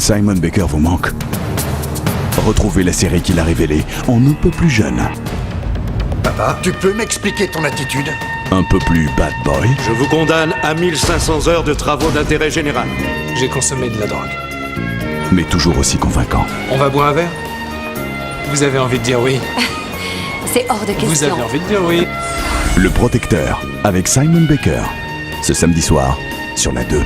Simon Baker vous manque. Retrouvez la série qu'il a révélée en un peu plus jeune. Papa, tu peux m'expliquer ton attitude? Un peu plus bad boy. Je vous condamne à 1500 heures de travaux d'intérêt général. J'ai consommé de la drogue. Mais toujours aussi convaincant. On va boire un verre? Vous avez envie de dire oui? C'est hors de question. Vous avez envie de dire oui? Le Protecteur, avec Simon Baker. Ce samedi soir, sur la 2.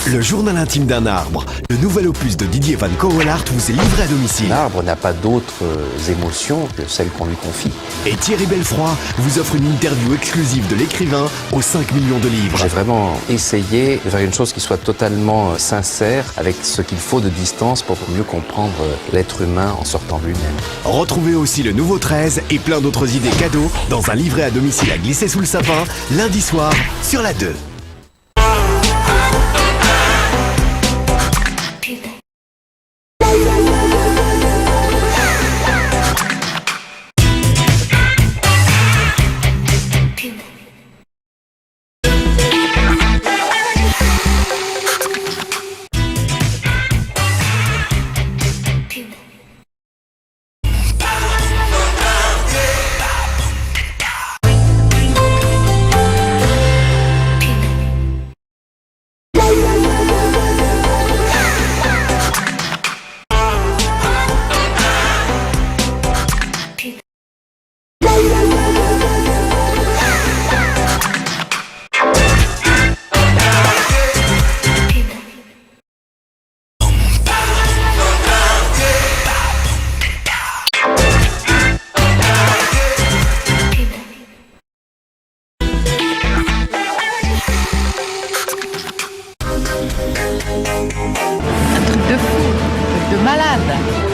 Le journal intime d'un arbre, le nouvel opus de Didier Van Cauwelaert vous est livré à domicile. L'arbre n'a pas d'autres émotions que celles qu'on lui confie. Et Thierry Belfroid vous offre une interview exclusive de l'écrivain aux 5 millions de livres. J'ai vraiment essayé de faire une chose qui soit totalement sincère, avec ce qu'il faut de distance pour mieux comprendre l'être humain en sortant de lui-même. Retrouvez aussi le nouveau 13 et plein d'autres idées cadeaux dans un livret à domicile à glisser sous le sapin, lundi soir, sur la 2.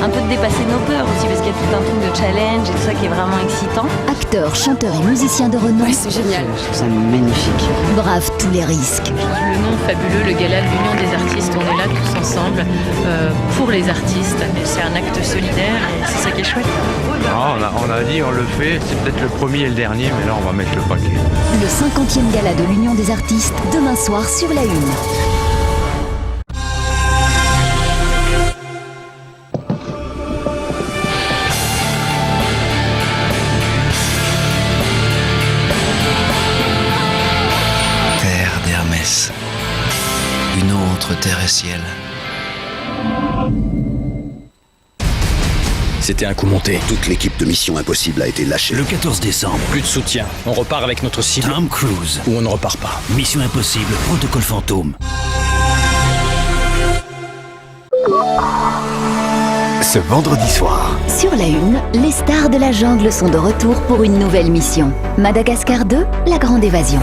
Un peu de dépasser nos peurs aussi, parce qu'il y a tout un truc de challenge et tout ça qui est vraiment excitant. Acteur, chanteur et musicien de renom. Ouais, c'est génial. Je trouve ça magnifique. Brave tous les risques. Le nom fabuleux, le gala de l'Union des artistes, on est là tous ensemble pour les artistes. C'est un acte solidaire et c'est ça qui est chouette. On a dit, on le fait, c'est peut-être le premier et le dernier, mais là on va mettre le paquet. Le 50e gala de l'Union des artistes, demain soir sur la 1. Une autre terre et ciel. C'était un coup monté. Toute l'équipe de Mission Impossible a été lâchée. Le 14 décembre. Plus de soutien. On repart avec notre cible. Tom Cruise. Ou on ne repart pas. Mission Impossible, protocole fantôme. Ce vendredi soir. Sur la 1, les stars de la jungle sont de retour pour une nouvelle mission. Madagascar 2, la grande évasion.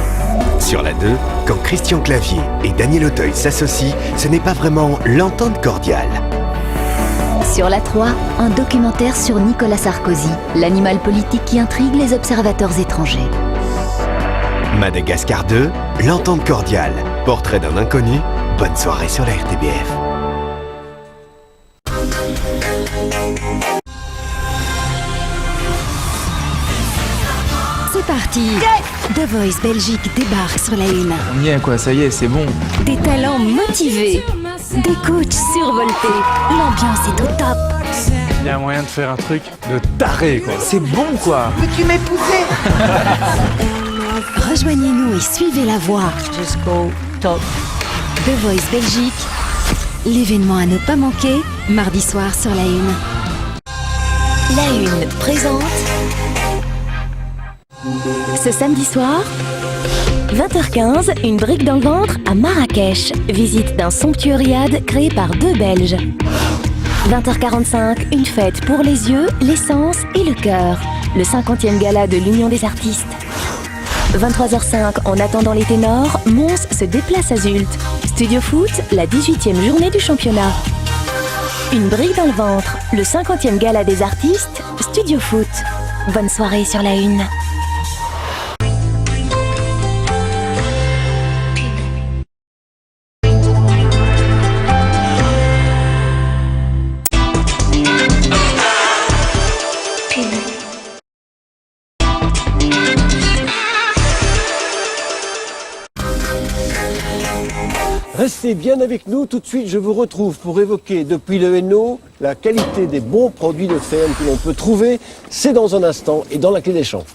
Sur la 2, quand Christian Clavier et Daniel Auteuil s'associent, ce n'est pas vraiment l'entente cordiale. Sur la 3, un documentaire sur Nicolas Sarkozy, l'animal politique qui intrigue les observateurs étrangers. Madagascar 2, l'entente cordiale, portrait d'un inconnu. Bonne soirée sur la RTBF. C'est parti. The Voice Belgique débarque sur la 1. On y est quoi, ça y est, c'est bon. Des talents motivés, des coachs survoltés. L'ambiance est au top. Il y a moyen de faire un truc de taré quoi. C'est bon quoi. Peux-tu m'épouser? Rejoignez-nous et suivez la voie. Jusqu'au top. The Voice Belgique, l'événement à ne pas manquer, mardi soir sur la 1. La 1 présente ce samedi soir, 20h15, une brique dans le ventre à Marrakech. Visite d'un somptueux riad créé par 2 Belges. 20h45, une fête pour les yeux, les sens et le cœur. Le 50e gala de l'Union des artistes. 23h05, en attendant les ténors, Mons se déplace à Zult. Studio Foot, la 18e journée du championnat. Une brique dans le ventre, le 50e gala des artistes, Studio Foot. Bonne soirée sur la 1. Restez bien avec nous. Tout de suite, je vous retrouve pour évoquer depuis le Hainaut la qualité des bons produits de ferme que l'on peut trouver. C'est dans un instant et dans la clé des champs.